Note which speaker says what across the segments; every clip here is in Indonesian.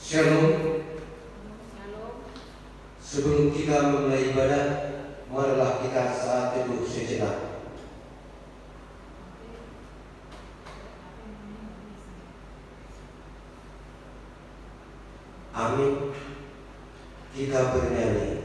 Speaker 1: Shalom. Sebelum kita memulai ibadah, marilah kita saat teduh sejenak. Amin. Kita bernyanyi.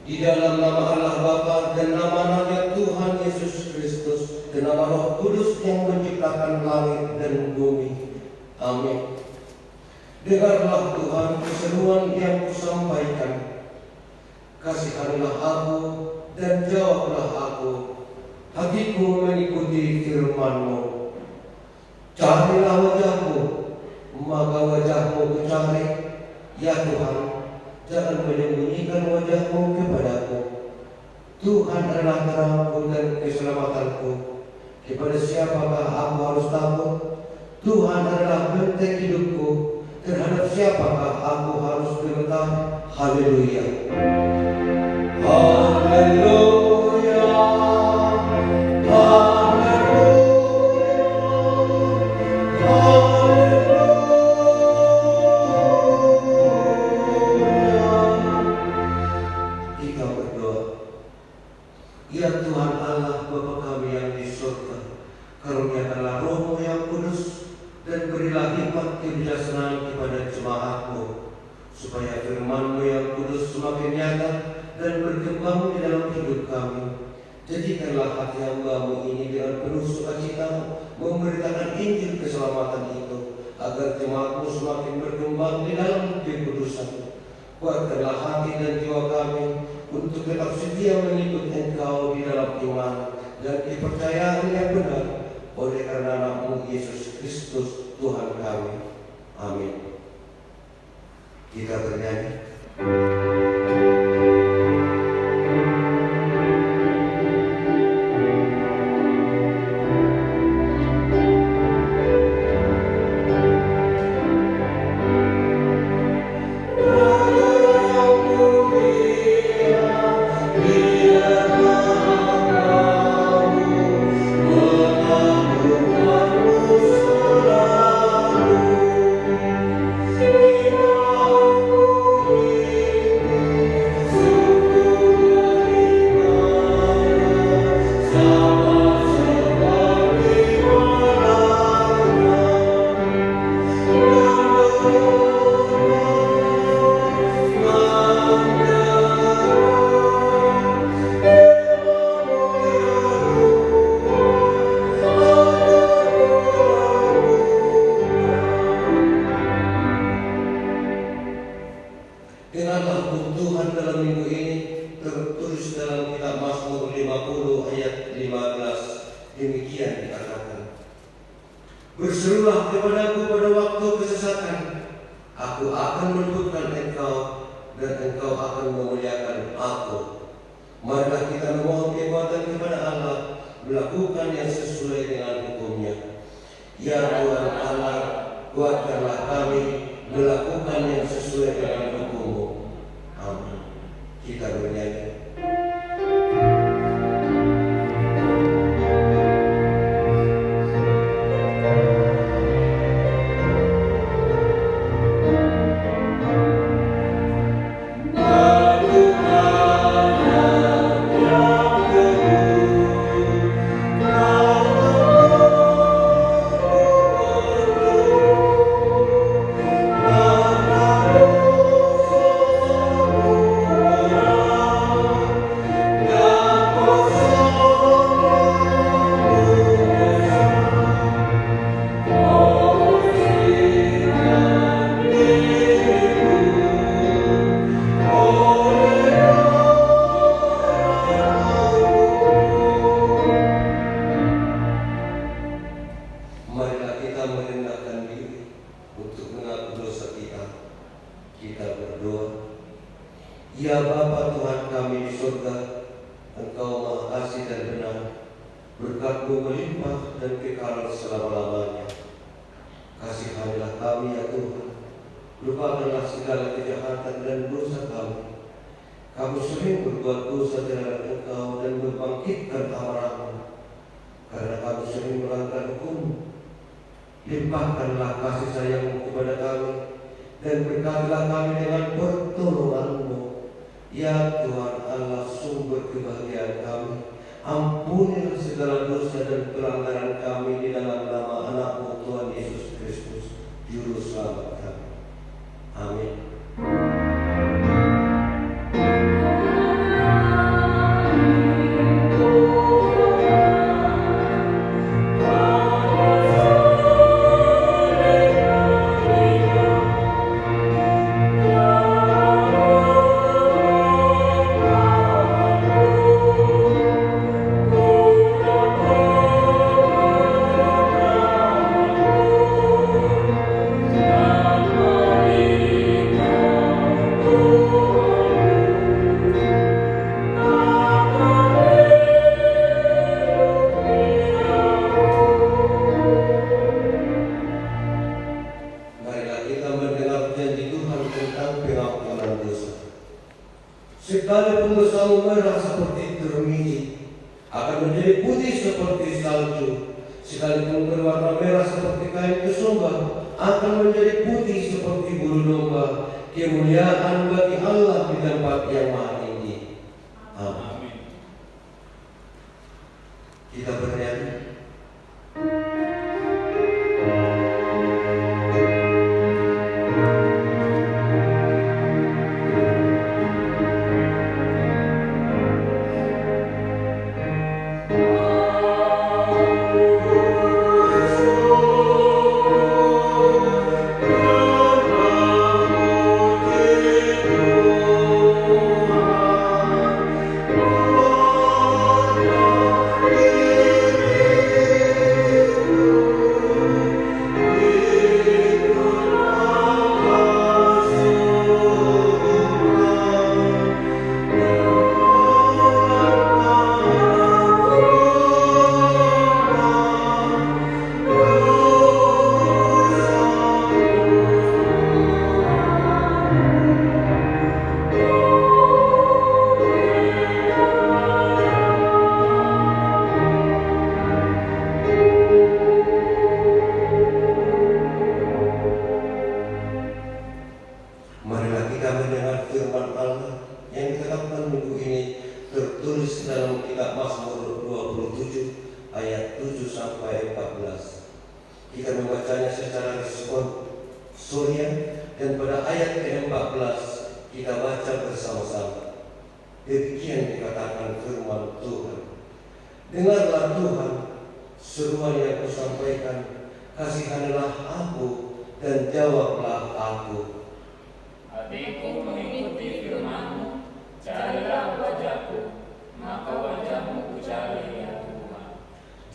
Speaker 1: Di dalam nama Allah Bapa dan nama Anak Tuhan Yesus Kristus dan nama Roh Kudus yang menciptakan langit dan bumi. Amin. Dengarlah Tuhan keseruan yang kusampaikan. Kasihanilah aku dan jawablah aku. Hatiku mengikuti firman-Mu. Carilah wajah-Mu, maka wajah-Mu kucari, ya Tuhan. Jangan menyembunyikan wajah-Mu kepadaku. Tuhan adalah terangku dan keselamatanku. Kepada siapakah aku harus takut? Tuhan adalah benteng hidupku. Terhadap siapakah aku harus gemetar? Haleluya. Haleluya. Ya Tuhan Allah Bapa kami yang di surga, karuniakanlah Roh-Mu yang kudus dan berilah hikmat kebijaksanaan kepada jemaat-Mu, supaya firman-Mu yang kudus semakin nyata dan berkembang di dalam hidup kami. Jadikanlah hati hamba-Mu ini dengan penuh sukacita memberitakan Injil keselamatan itu, agar jemaat-Mu semakin berkembang di dalam kekudusan. Kuatkanlah hati dan jiwa kami untuk tetap setia mengikut Engkau di dalam iman dan kepercayaan yang benar, oleh karena Anak-Mu Yesus Kristus Tuhan kami. Amin. Kita bernyanyi. Dengarlah Tuhan dalam minggu ini, tertulis dalam kitab Mazmur 50 ayat 15. Demikian dikatakan, berserulah kepadaku pada waktu kesesatan, aku akan meluputkan engkau dan engkau akan memuliakan aku. Marilah kita memohon kekuatan kepada Allah, melakukan yang sesuai dengan hukum-Nya. Ya Tuhan Allah, kuatkanlah kami melakukan yang sesuai dengan hukum-Mu. Amin. Kita bernyanyi.
Speaker 2: Lakukan yang
Speaker 1: berkat-Mu melimpah dan kekal selama-lamanya. Kasihanilah kami ya Tuhan, lupakanlah segala kejahatan dan dosa kami. Kami sering berbuat dosa terhadap Engkau dan membangkitkan amarah-Mu. Karena kami sering melanggar hukum, limpahkanlah kasih sayang-Mu kepada kami dan berkatilah kami dengan pertolongan-Mu. Ya Tuhan Allah, sumber kebahagiaan kami, ampunilah segala dosa dan pelanggaran kami di dalam nama anak-Mu Tuhan Yesus Kristus, Juru Selamat kami. Amin. Sekalipun dosamu merah seperti termiji, akan menjadi putih seperti salju. Sekalipun berwarna merah seperti kain kesumba, akan menjadi putih seperti bulu domba. Kemuliaan bagi Allah di tempat yang maha tinggi. Amin. Kita bernyanyi.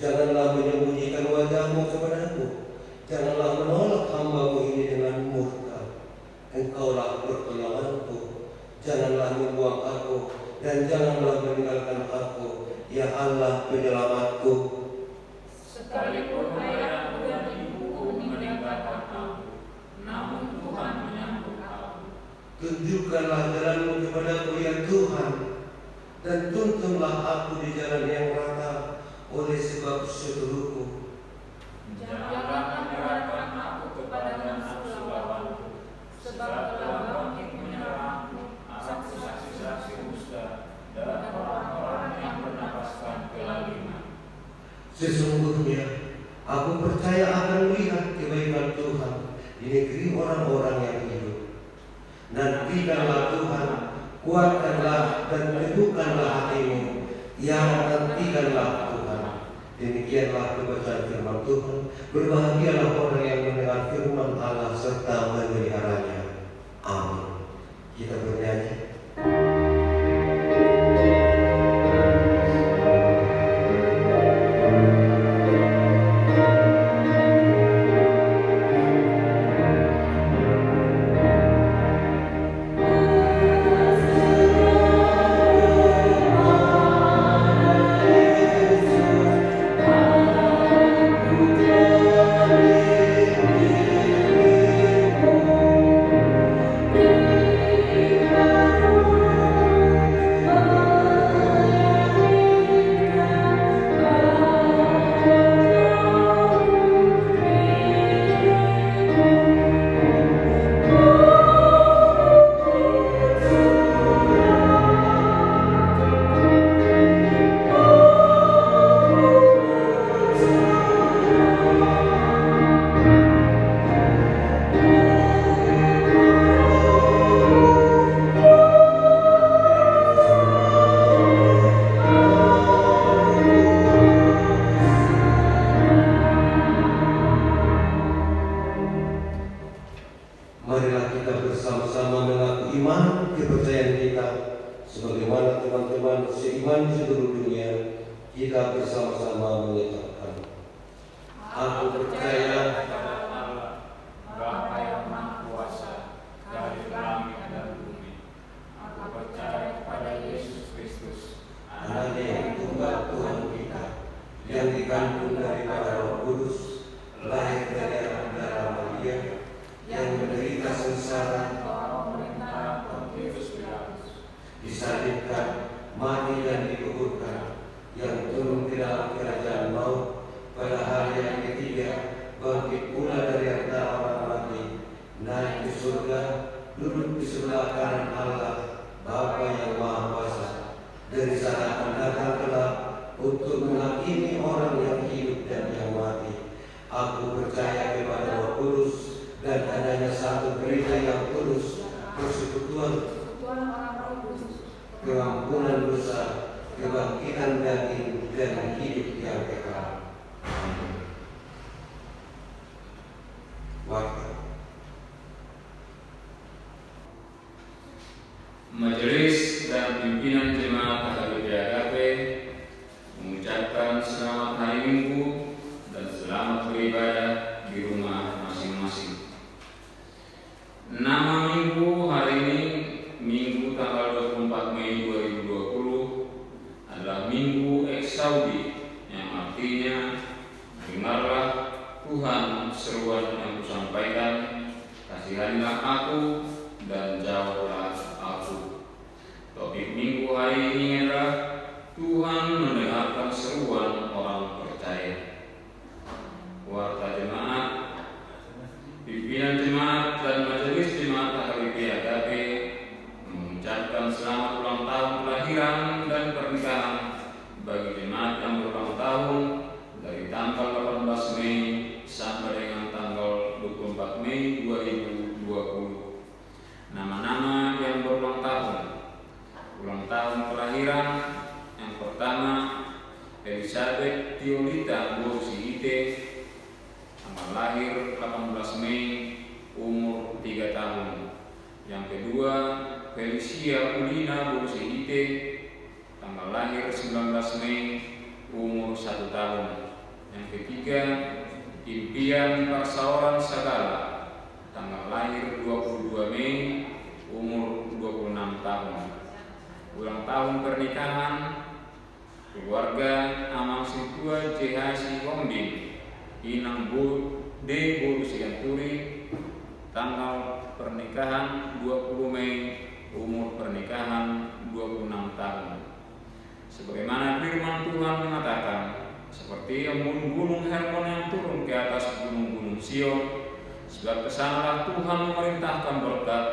Speaker 1: Janganlah menyembunyikan wajah-Mu kepadaku, janganlah menolak hamba-Mu ini dengan murka. Engkaulah pertolonganku, janganlah membuang aku, dan janganlah meninggalkan aku, ya Allah penyelamatku.
Speaker 2: Sekalipun ayahku dan ibuku meninggalkan aku, namun Tuhan menyambut aku.
Speaker 1: Tunjukkanlah jalan-Mu kepadaku ya Tuhan, dan tuntunlah aku di jalan yang rata. Oleh sebab seluruhku,
Speaker 2: janganlah menyerahkan aku kepada nafsu lawanku, sebab telah bangkit menyerangku saksi-saksi dusta dan orang-orang yang bernapaskan kelaliman.
Speaker 1: Sesungguhnya aku percaya akan melihat kebaikan Tuhan di negeri orang-orang yang hidup. Nantikanlah Tuhan, kuatkanlah dan teguhkanlah hatimu, ya nantikanlah Tuhan. Demikianlah pembacaan firman Tuhan. Berbahagialah orang yang mendengar firman Allah serta memeliharanya. Amin. Kita bernyanyi. teman-teman seiman di seluruh dunia, kita bersama-sama menyatakan, aku percaya
Speaker 2: kepada Allah, Bapa yang Maha Kuasa, dari langit dan bumi. Aku percaya kepada Yesus Kristus,
Speaker 1: anaknya yang tunggal Tuhan kita, yang dikandung daripada Roh Kudus, lahir dari anak darah Maria, yang menderita sengsara,
Speaker 2: pemerintahan Pontius Pilatus,
Speaker 1: disalibkan, mati dan dikuburkan, yang turun ke dalam kerajaan maut, pada hari yang ketiga bangkit pula dari antara orang mati, naik ke surga, duduk di sebelah kanan Allah, Bapa yang Maha Kuasa. Dari sana akan datang kelak untuk menghakimi orang yang hidup dan yang mati. Aku percaya kepada Roh Kudus dan adanya satu gereja yang kudus, persekutuan, pengampunan dosa, kebangkitan daging, dan hidup yang kekal. Warta.
Speaker 3: Majelis dan pimpinan jemaat HKBP Agape mengucapkan selamat hari Minggu dan selamat beribadah di rumah masing-masing. Nama minggu hari ini, Minggu tanggal 24 Mei 2020, adalah Minggu Eksaudi, yang artinya dengarlah Tuhan seruan yang kusampaikan, kasihanilah aku dan jawablah aku. Topik minggu hari ini adalah Tuhan mendengarkan seruan orang percaya. Warta jemaat, pimpinan jemaat dan majelis jemaat HKBP Agape mengucapkan selamat ulang tahun kelahiran dan pernikahan bagi jemaat yang berulang tahun dari tanggal 18 Mei sampai dengan tanggal 24 Mei 2020. Nama-nama yang berulang tahun. Ulang tahun kelahiran yang pertama, Elizabeth Tiolita Bosihite, tanggal lahir 18 Mei, umur 3 tahun. Yang kedua, Felicia Ulina Bosihite, tanggal lahir 19 Mei, umur 1 tahun. Yang ketiga, Impian Parsaoran Sagala, tanggal lahir 22 Mei, umur 26 tahun. Ulang tahun pernikahan keluarga Amang Situa JHC Wongding, Inang De Bolu Siganturi, tanggal pernikahan 20 Mei, umur pernikahan 26 tahun. Sebagaimana firman Tuhan mengatakan, seperti embun-gunung Hermon yang turun ke atas gunung-gunung Sion, sebab kesanalah Tuhan memerintahkan berkat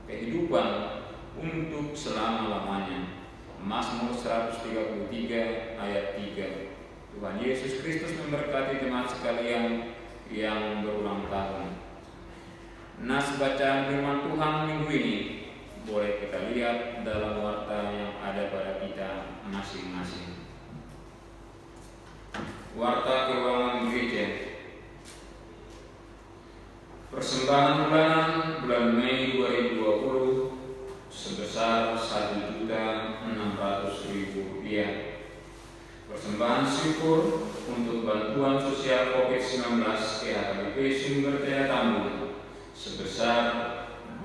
Speaker 3: kehidupan untuk selama-lamanya. Mazmur 133 ayat 3. Tuhan Yesus Kristus memberkati jemaat sekalian yang berulang tahun. Nas bacaan firman Tuhan minggu ini boleh kita lihat dalam warta yang ada pada kita masing-masing. Warta keuangan gereja. Persembahan bulanan bulan Mei 2020 sebesar Rp1.600.000. Persembahan syukur untuk bantuan sosial COVID-19 ke HKBP Sumber Daya Tambun sebesar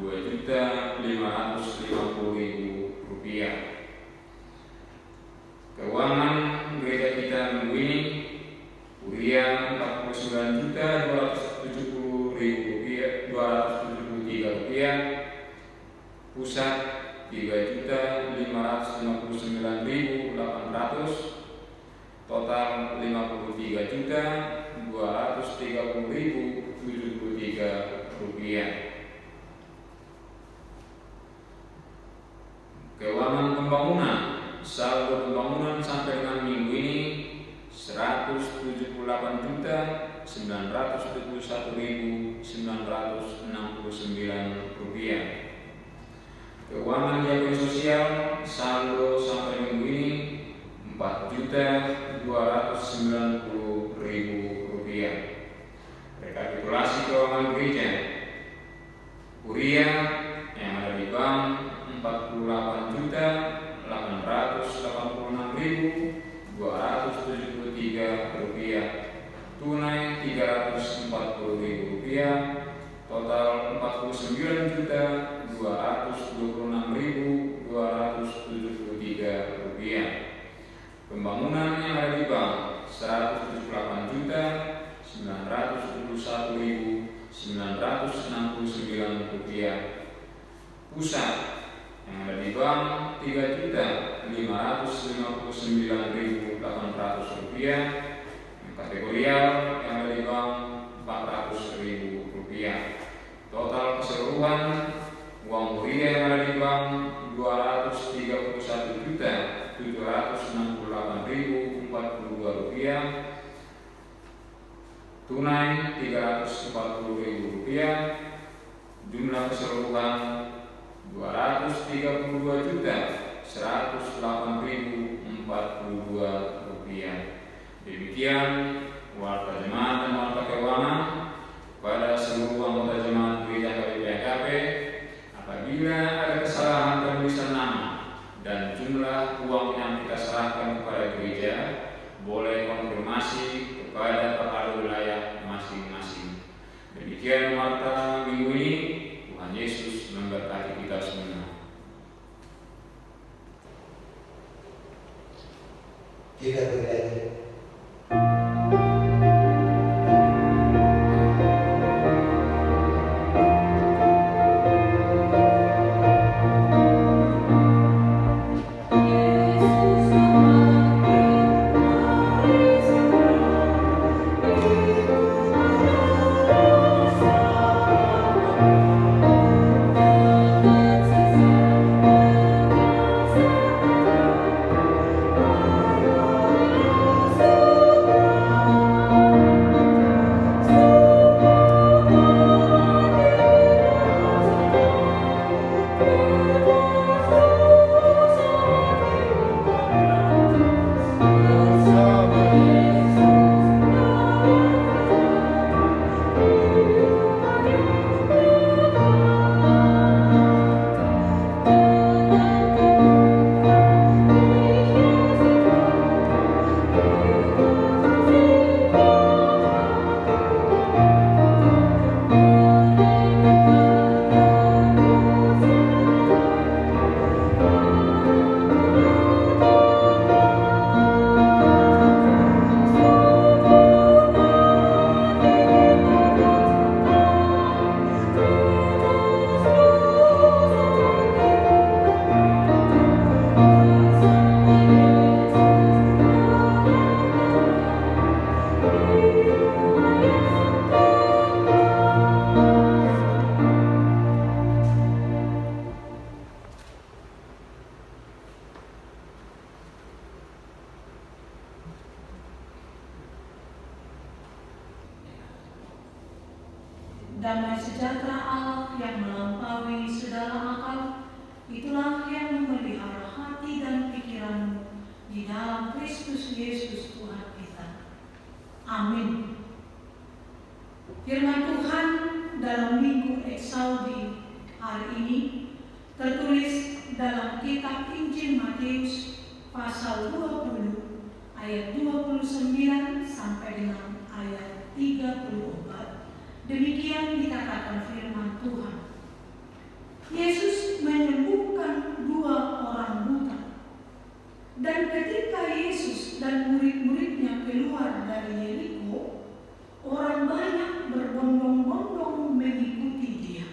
Speaker 3: Rp2.550.000. Keuangan gereja kita minggu ini, Kuria Rp49.273.273, Pusat Rp3.559.800, total Rp5.230.073. Keuangan pembangunan, saldo pembangunan sampai dengan minggu ini Rp178.971.969. Keuangan jaminan sosial, saldo sampai minggu ini Rp4.290.000. Rekapitulasi keuangan gereja, Kuria yang ada di bank Rp48.800.000, rupiah, tunai Rp340.000, total Rp49.226.273. Pembangunan yang ada di bank Rp178.971.969. Pusat yang ada di bank Rp3.559.800. Kategorial yang ada di bank Rp400.000. Total keseluruhan uang kuliah yang ada di bank Rp231.768.042, tunai Rp340.000. Jumlah keseluruhan Rp203.108.042. Demikian warta jemaat dan warta keuangan pada seluruh anggota jemaat gereja KPPKP. Apabila ada kesalahan penulisan nama dan jumlah uang yang kita serahkan kepada gereja, boleh konfirmasi kepada kepala wilayah masing-masing. Demikian warta minggu ini. Tuhan Yesus memberkati kita semua.
Speaker 1: Kita bernyanyi.
Speaker 4: Damai sejahtera Allah yang melampaui segala akal, itulah yang memelihara hati dan pikiranmu di dalam Kristus Yesus Tuhan kita. Amin. Firman Tuhan dalam Minggu Eksaudi hari ini tertulis dalam kitab Injil Matius pasal 20 ayat 29 sampai dengan ayat 34. Demikian dikatakan firman Tuhan. Yesus menyembuhkan 2 orang buta. Dan ketika Yesus dan murid-muridnya keluar dari Yeriko, orang banyak berbondong-bondong mengikuti dia.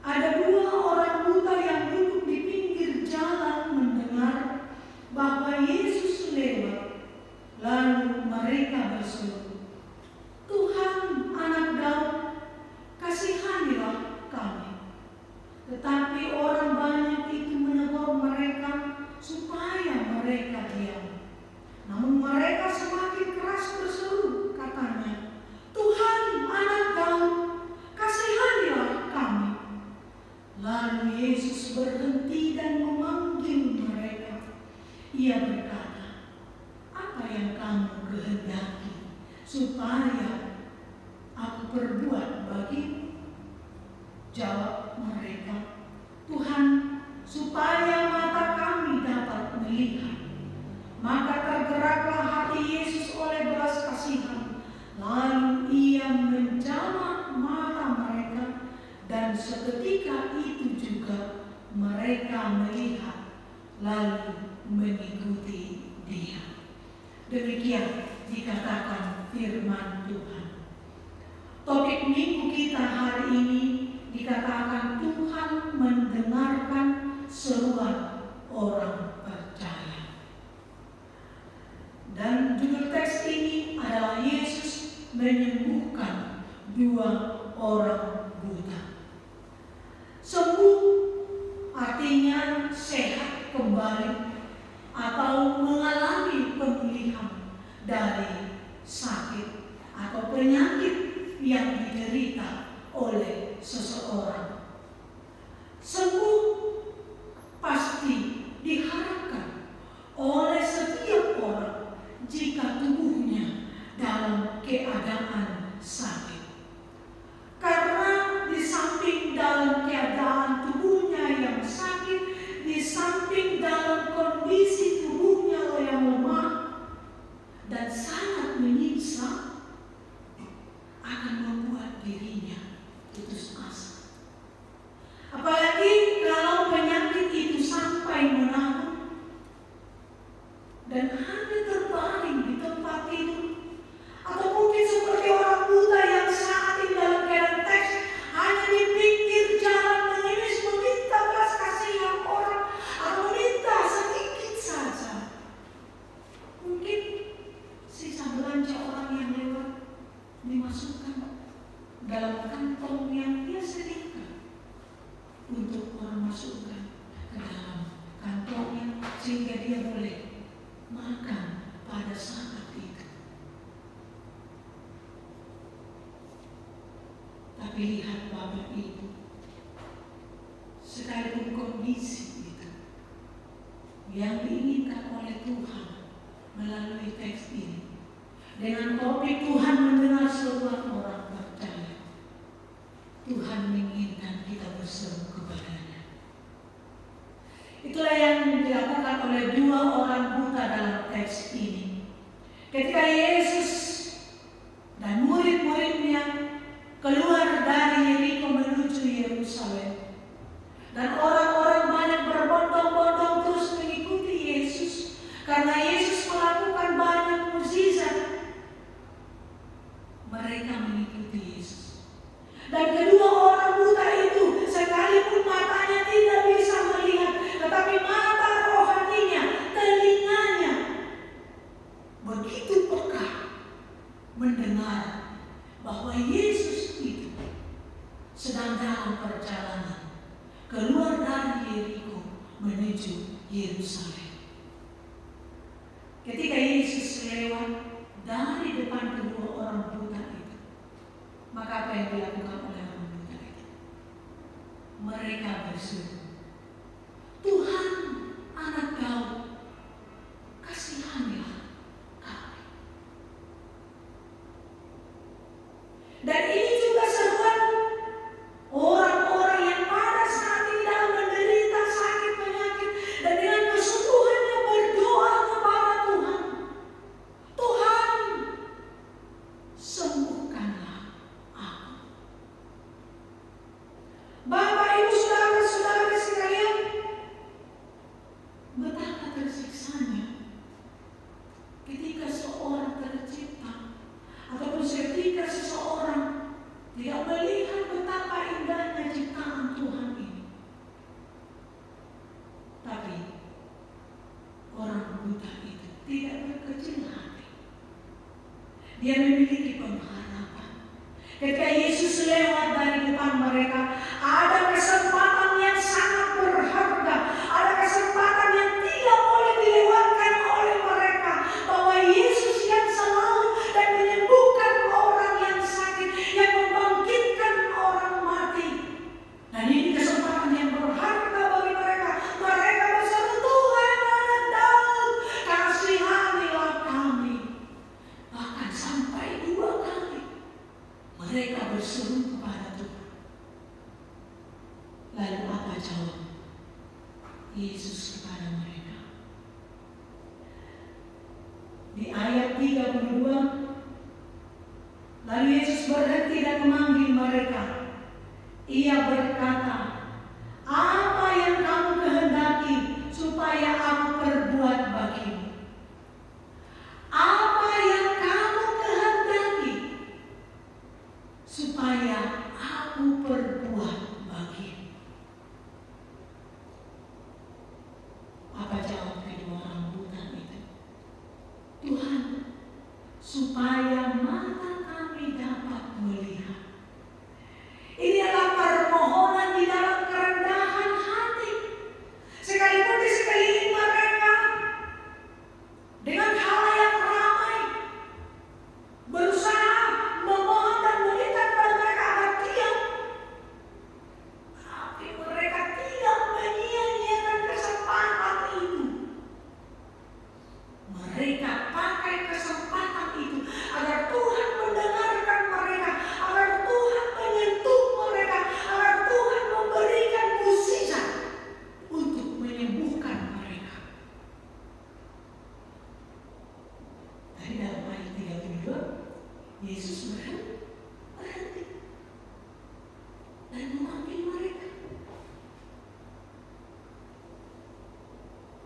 Speaker 4: Ada 2 orang buta yang duduk di pinggir jalan mendengar bahwa Yesus lewat. Lalu mereka berseru, "Tuhan, Anak Daud, kasihanilah kami." Tetapi orang banyak itu menegur mereka supaya mereka diam. Namun mereka semakin keras berseru, katanya, "Tuhan, Anak Daud, kasihanilah kami." Lalu Yesus berhenti dan memanggil mereka. Ia berkata, "Apa yang kamu kehendaki supaya aku perbuat bagimu?" Jawab mereka, "Tuhan, supaya mata kami dapat melihat." tergeraklah hati Yesus oleh belas kasihan. Lalu ia menjamah mata mereka, dan seketika itu juga mereka melihat lalu mengikuti Dia. Demikian dikatakan firman Tuhan. Topik minggu kita hari ini dikatakan Tuhan mendengarkan seruan orang percaya. Dan judul teks ini adalah Yesus menyembuhkan 2 orang buta. Sembuh artinya sehat kembali atau mengalami pemulihan dari sakit atau penyakit yang diderita oleh seseorang. Sembuh pasti diharapkan oleh setiap orang jika tubuhnya dalam keadaan sakit. Karena di samping dalam keadaan tubuhnya yang sakit, di samping dalam kondisi tubuhnya yang lemah dan sangat menyiksa, akan membuat dirinya putus asa. Apalagi kalau penyakit itu sampai menahun dan hanya terbaring di tempat tidur, atau mungkin seperti orang buta yang saat ini dalam keadaan teks hanya di pinggir jalan mengemis meminta belas kasihan orang atau meminta sedikit saja. Mungkin sisa belanja orang yang lewat dimasukkan dalam kantong yang dia sediakan untuk orang masukkan ke dalam kantongnya sehingga dia boleh makan pada saat itu. Tapi lihat Bapak Ibu, sekalipun kondisi itu yang diinginkan oleh Tuhan melalui teks ini, dengan topik Tuhan mendengar seruan orang percaya, Tuhan menginginkan kita berseru kepadanya. Itulah yang dilakukan oleh 2 orang buta dalam teks ini. Ketika Yesus dan murid-muridnya keluar dari Yeriko menuju Yerusalem, dan orang-orang banyak berbondong-bondong terus mengikuti Yesus karena Yesus melakukan banyak mukjizat. Mereka mengikuti Yesus. Dan kedua orang buta itu, sekalipun matanya tidak bisa melihat, tetapi mata rohaninya, telinganya begitu peka mendengar bahwa Yesus itu sedang dalam perjalanan keluar dari Yeriko menuju Yerusalem. Ketika Yesus lewat dari depan kedua orang buta itu, maka apa yang dilakukan oleh orang buta itu? Mereka berseru, Tuhan, Anak Daud, kasihanilah kami. Dan ini juga seruan orang-orang yang pada saat ini dalam menderita sakit penyakit dan dengan kesungguhannya berdoa kepada Tuhan. Tuhan, sembuhkanlah aku. Bapak, Ibu, saudara-saudara sekalian, betapa tersiksanya ketika seorang tercipta ataupun ketika seseorang tidak melihat betapa indahnya ciptaan Tuhan ini. Tapi orang buta itu tidak berkecil hati. Dia memiliki pengharapan. Ketika Yesus lewat dari depan mereka, ada kesempatan yang sangat berharga, ada kesempatan yang tidak boleh dilewatkan oleh mereka, bahwa Yesus yang selalu dan menyembuhkan orang yang sakit, yang membangkitkan orang mati. Dan ini kesempatan yang berharga bagi mereka. Mereka berseru, Tuhan, Anak Daud, kasihanilah kami. Bahkan sampai 2 kali mereka berseru kepada Tuhan. Di ayat 32, lalu Yesus berhenti dan memanggil mereka. Ia berkata, "Apa yang kamu kehendaki supaya aku perbuat bagimu?" Apa yang kamu kehendaki supaya aku perbuat bagimu? Apa jawab kedua orang buta itu? "Tuhan, supaya mata kami dapat melihat." Ini adalah permohonan di dalam kerendahan hati. Sekalipun di sekeliling mereka dengan khalayak ramai berusaha memohon dan meminta kepada mereka agar diam, tapi mereka tidak menyia-nyiakan kesempatan itu. Mereka pakai kesempatan itu agar Tuhan mendengarkan mereka, agar Tuhan menyentuh mereka, agar Tuhan memberikan mukjizat untuk menyembuhkan mereka. Dari dalam ayat 32, Yesus berhenti dan memanggil mereka.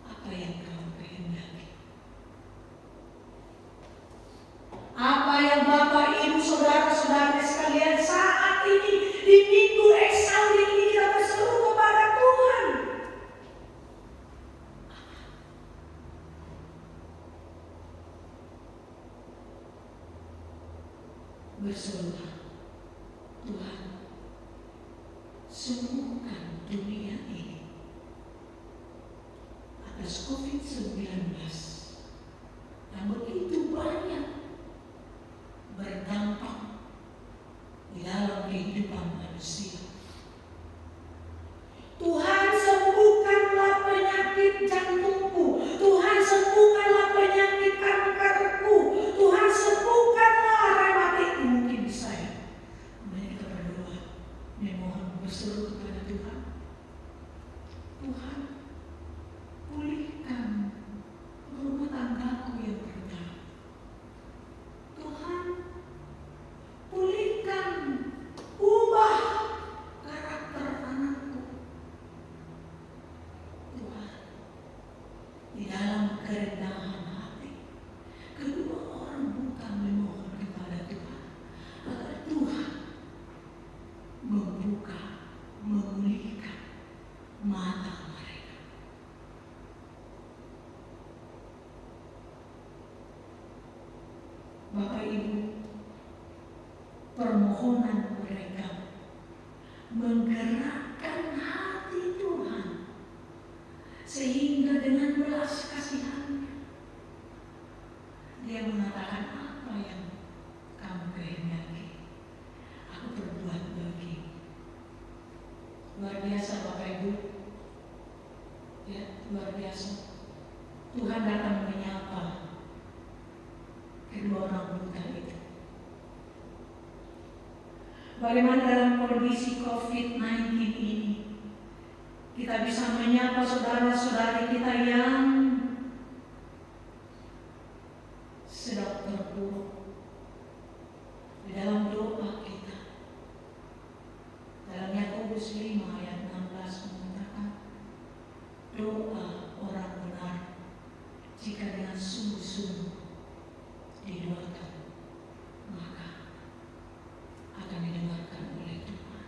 Speaker 4: Apa yang kamu kehendaki? Apa yang Bapak, Ibu, saudara-saudara sekalian saat ini di minggu Eksaudi ini kita berseru kepada Tuhan? Berserulah, "Tuhan, sembuhkan dunia ini atas COVID-19 yang begitu banyak berdampak di dalam kehidupan manusia. Tuhan, sembuhkanlah penyakit jantungku. Tuhan, sembuhkanlah penyakit kankerku. Tuhan, sembuhkanlah rematik." Mungkin saya mereka berdoa, memohon, berseru kepada Tuhan. "Tuhan, pulihkan rumah tanggaku yang retak. Tuhan, pulihkan, ubah karakter anakku." Tuhan, di dalam kerendahan hati, kedua orang buta memohon kepada Tuhan agar Tuhan membuka, memulihkan mata mereka. Bapak Ibu, permohonan mereka menggerakkan hati Tuhan, sehingga dengan belas kasihan Dia mengatakan, "Apa yang kamu kehendaki, aku perbuat bagimu." Luar biasa Bapak Ibu, ya, luar biasa. Tuhan datang menyapa kedua orang buta itu. Bagaimana dalam kondisi COVID-19 ini kita bisa menyapa saudara-saudari kita yang sedang terpuruk di dalam doa kita. Dalam Yakobus 5 ayat 16 mengatakan, "Doa orang benar jika dengan sungguh-sungguh didoakan, maka akan didengarkan oleh Tuhan."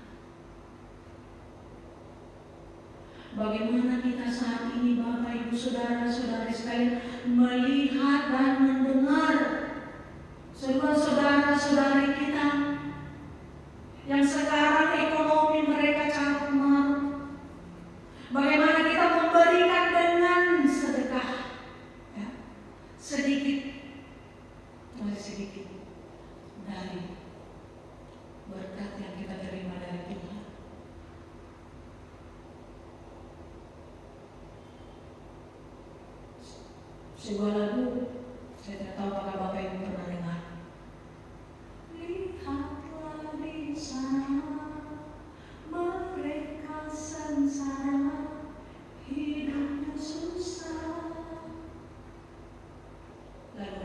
Speaker 4: Bagaimana kita saat ini Bapak Ibu saudara-saudari sekalian melihat dan mendengar saudara-saudari kita yang sekarang ekonomi mereka carut marut. Bagaimana kita memberikan dengan sedekah, ya, sedikit demi sedikit dari berkat yang kita terima dari Tuhan. Sebuah lagu, saya tidak tahu apakah Bapak Ibu pernah dengar. Lihatlah di sana, mereka sengsara, hidupnya susah. Lagu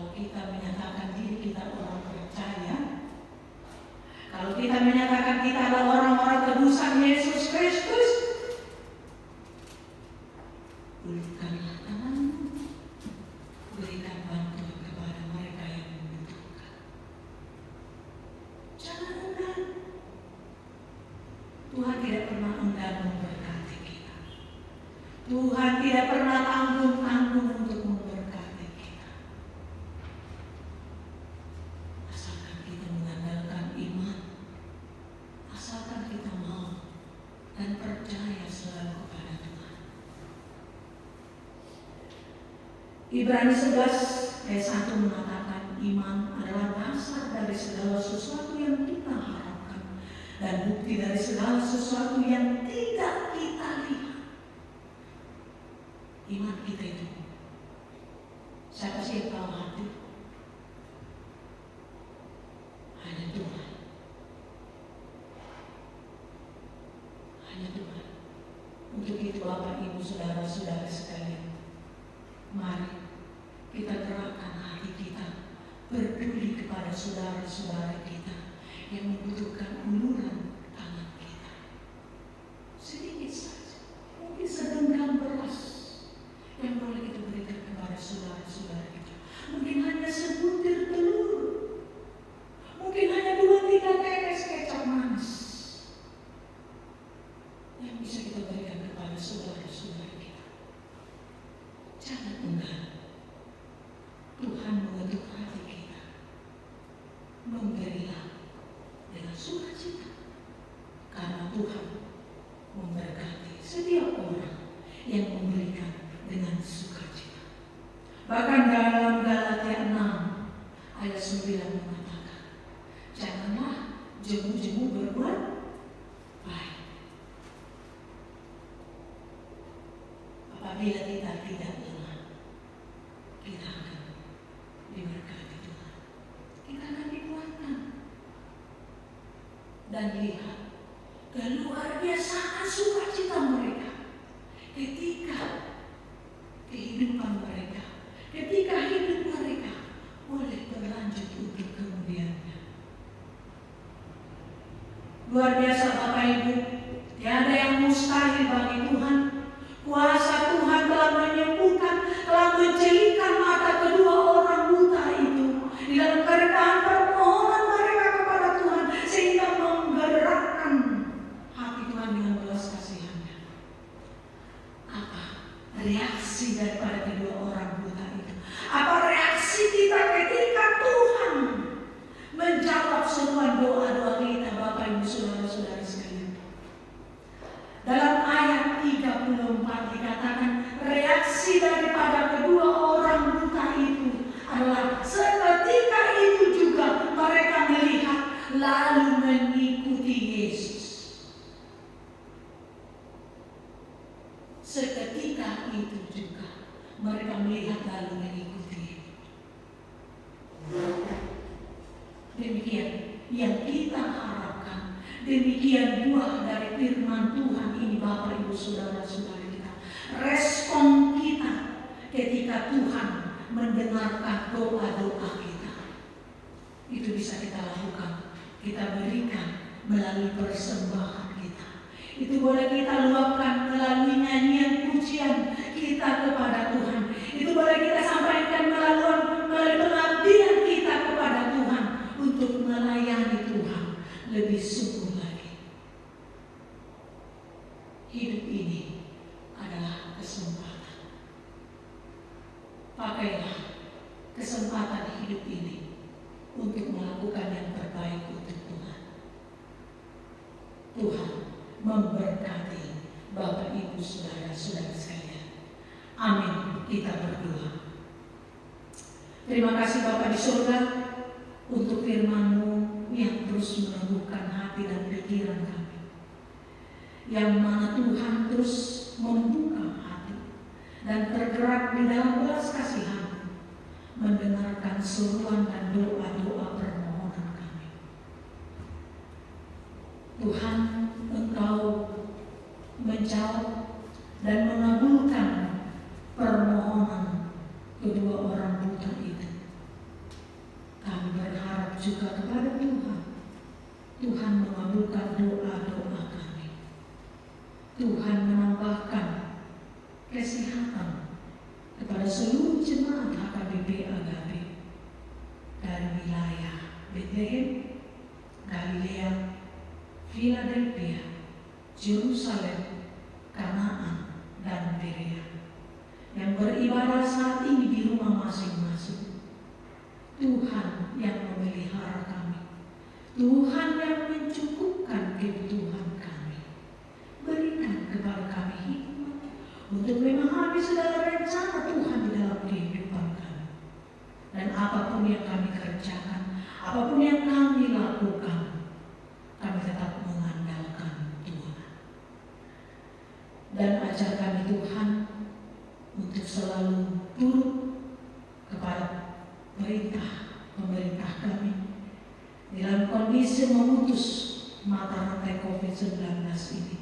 Speaker 4: Kalau kita menyatakan diri kita orang percaya, kalau kita menyatakan kita adalah orang-orang tebusan Yesus Kristus, ulurkanlah tanganmu, berikan bantuan kepada mereka yang membutuhkan. Jangan enggan. Tuhan tidak pernah enggan memberkati kita. Tuhan tidak pernah tanggung-tanggung untuk memberkati kita. Asalkan kita mengandalkan iman, asalkan kita mau dan percaya selalu kepada Tuhan. Ibrani 11 ayat 1 mengatakan iman adalah dasar dari segala sesuatu yang kita harapkan dan bukti dari segala sesuatu yang tidak kita lihat. Iman kita itu, siapa sih yang tahu hati? Hanya Tuhan. Hanya Tuhan. Untuk itu Bapak, Ibu, Saudara-saudara sekalian, mari kita gerakkan hati kita peduli kepada saudara-saudara kita yang membutuhkan uluran tangan kita. Sedikit saja, mungkin segenggam beras yang boleh kita berikan kepada saudara-saudara kita. Mungkin hanya sebutir telur, mungkin hanya 2-3 tetes kecap manis yang bisa kita berikan kepada saudara-saudara kita. Jangan enggan. Tuhan mengetuk hati kita. Memberilah dengan sukacita, karena Tuhan memberkati setiap orang yang memberikan dengan sukacita. Bahkan dalam Galatia 6 ayat 9 mengatakan, janganlah jemu-jemu berbuat baik. Apabila kita tidak lemah, kita akan diberkati Tuhan. Kita akan dikuatkan. Dan lihat, keluar biasaan sukacita mereka ketika kehidupan mereka, ketika hidup mereka boleh berlanjut untuk kemudiannya. Luar biasa Bapak Ibu, tiada yang mustahil bagi Tuhan. Kuasa Tuhan telah menyembuhkan, telah menjelikan mata kedua orang buta itu di dalam keredahan permohonan mereka kepada Tuhan, sehingga menggerakkan hati Tuhan dengan belas kasihannya. Apa reaksi daripada kedua orang buta itu? Apa reaksi kita ketika Tuhan menjawab seruan doa-doa kita, Bapak Ibu Saudara-saudara sekalian? Dalam ayat 34 dikatakan reaksi daripada kedua orang buta itu adalah seketika itu juga mereka melihat lalu mengikuti Yesus. Seketika itu juga mereka melihat lalu mengikuti. Demikian yang kita harapkan. Demikian buah dari firman Tuhan ini, Bapak Ibu Saudara-saudara kita. Respon kita ketika Tuhan mendengarkan doa-doa kita, itu bisa kita lakukan. Kita berikan melalui persembahan kita. Itu boleh kita luapkan melalui nyanyian pujian kita kepada Tuhan. Itu boleh kita sampaikan melalui pengabdian kita kepada Tuhan untuk melayani Tuhan lebih sungguh lagi. Hidup ini adalah kesempatan. Pakailah kesempatan hidup ini untuk melakukan yang terbaik untuk Tuhan. Tuhan memberkati Bapak Ibu Saudara-saudara sekalian. Amin. Kita berdoa. Terima kasih Bapa di surga untuk firman-Mu yang terus menumbuhkan hati dan pikiran kami, yang mana Tuhan terus membuka hati dan tergerak di dalam belas kasihan mendengarkan seruan dan doa-doa permohonan kami. Tuhan, Engkau menjawab dan mengabulkan permohonan kedua orang buta itu. kami berharap juga kepada Tuhan. Tuhan mengabulkan doa-doa kami. Tuhan menambahkan kesehatan kepada seluruh jemaat HKBP Agape dari wilayah Bethlehem, Galilea, Philadelphia, Jerusalem, Kanaan, dan Berea yang beribadah saat ini di rumah masing-masing. Tuhan yang memelihara kami, Tuhan yang mencukupkan kebutuhan kami. Berikan kepada kami hikmat untuk memahami segala rencana Tuhan di dalam kehidupan kami. Dan apapun yang kami kerjakan, apapun yang kami lakukan, kami tetap mengandalkan Tuhan. Dan ajar kami Tuhan untuk selalu turut kepada pemerintah kami dalam kondisi memutus mata rantai COVID-19 ini.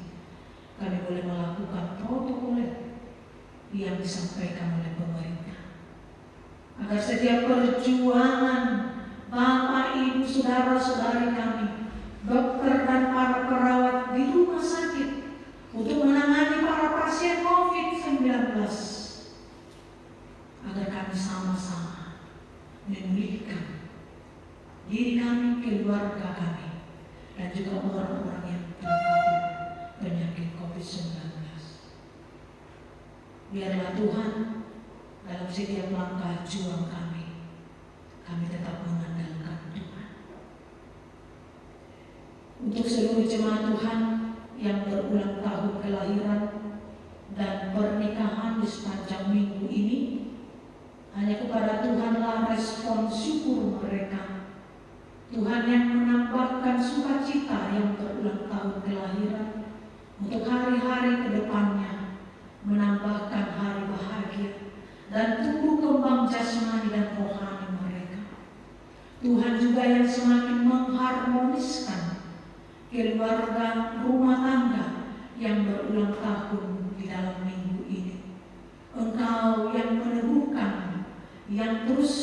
Speaker 4: Kami boleh melakukan protokol yang disampaikan oleh pemerintah, agar setiap perjuangan Bapak, Ibu, saudara-saudari kami, dokter dan para perawat di rumah sakit untuk menangani para pasien COVID-19, agar kami sama-sama memulihkan diri kami, keluarga kami, dan juga orang-orang yang terkena penyakit COVID-19. Biarlah Tuhan dalam setiap langkah juang kami tetap mengandalkan Tuhan. Untuk seluruh jemaat Tuhan yang berulang tahun kelahiran dan pernikahan di sepanjang minggu ini, hanya kepada Tuhanlah respon syukur mereka. Tuhan yang menambahkan sukacita yang berulang tahun kelahiran untuk hari-hari ke depannya, menambahkan hari bahagia dan tumbuh kembang jasmani dan rohani mereka. Tuhan juga yang semakin mengharmoniskan keluarga rumah tangga yang berulang tahun di dalam minggu ini. Engkau yang meneguhkan, yang terus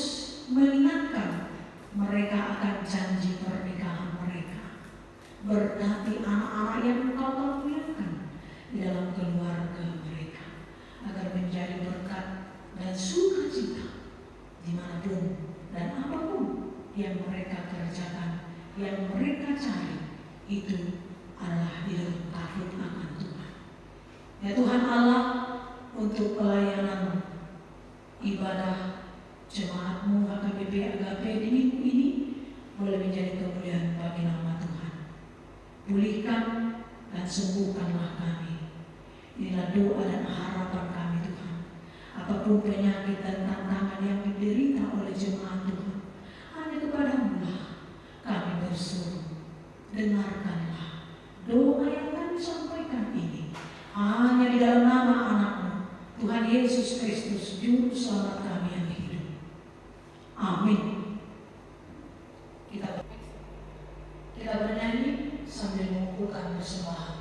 Speaker 4: mengingatkan mereka akan janji pernikahan mereka. Berkati anak-anak yang Engkau karuniakan di dalam keluarga mereka, agar menjadi berkat dan sukacita dimanapun dan apapun yang mereka kerjakan, yang mereka cari, itu adalah di dalam takut akan Tuhan. Ya Tuhan Allah, untuk pelayanan ibadah jemaat-Mu HKBP Agape di minggu ini boleh menjadi kemuliaan bagi nama Tuhan. Pulihkan dan sembuhkanlah kami. Inilah doa dan harapan kami Tuhan. Apapun penyakit dan tantangan yang diderita oleh jemaat Tuhan, hanya kepada-Mu lah kami berseru. Dengarkanlah doa yang kami sampaikan ini, hanya di dalam nama anak-Mu Tuhan Yesus Kristus, Juru Selamat kami yang hidup. Amin. Kita bernyanyi sambil mengumpulkan persembahan.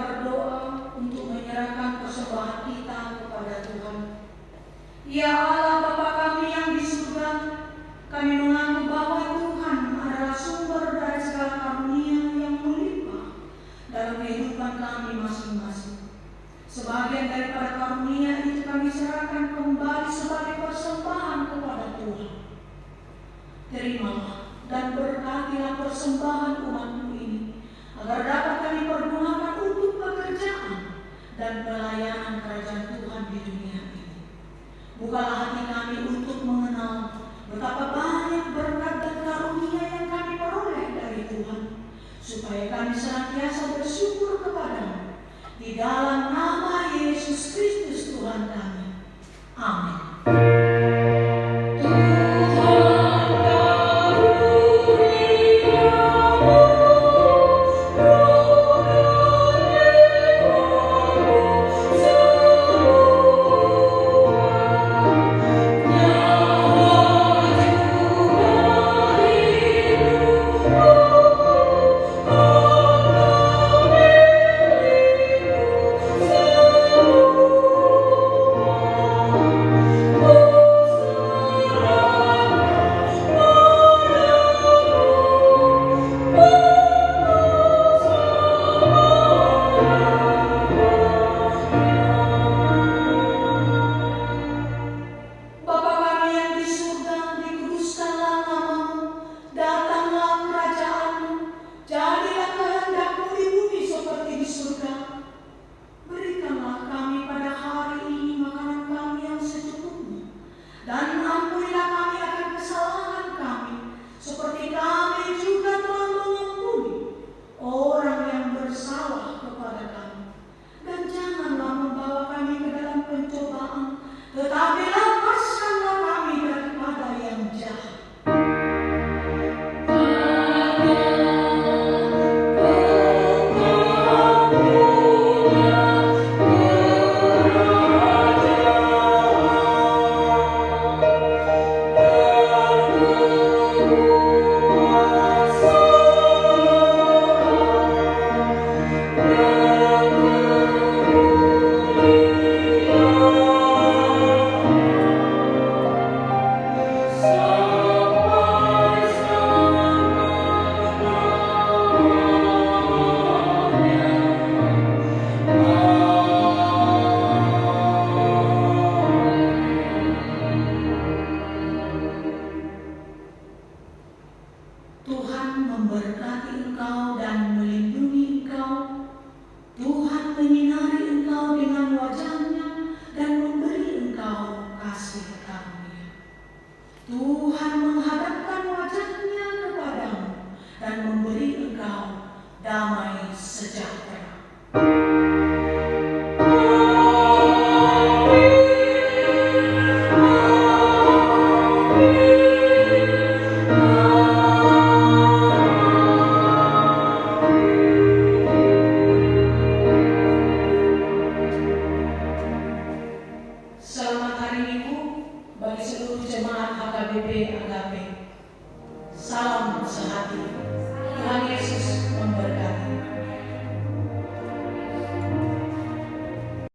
Speaker 4: berdoa untuk menyerahkan persembahan kita kepada Tuhan. Ya Allah Bapa kami yang di surga, kami mengaku bahwa Tuhan adalah sumber dari segala karunia yang melimpah dalam kehidupan kami masing-masing. Sebagian daripada karunia itu kami serahkan kembali sebagai persembahan kepada Tuhan. Terimalah dan berkatilah persembahan umat-Mu ini, agar dapat kami pergunakan untuk pekerjaan dan pelayanan kerajaan Tuhan di dunia ini. Bukalah hati kami untuk mengenal betapa banyak berkat dan karunia yang kami peroleh dari Tuhan, supaya kami senantiasa bersyukur kepada-Mu. Di dalam nama Yesus Kristus Tuhan kami. Amin. Tuhan menyinari engkau dengan wajah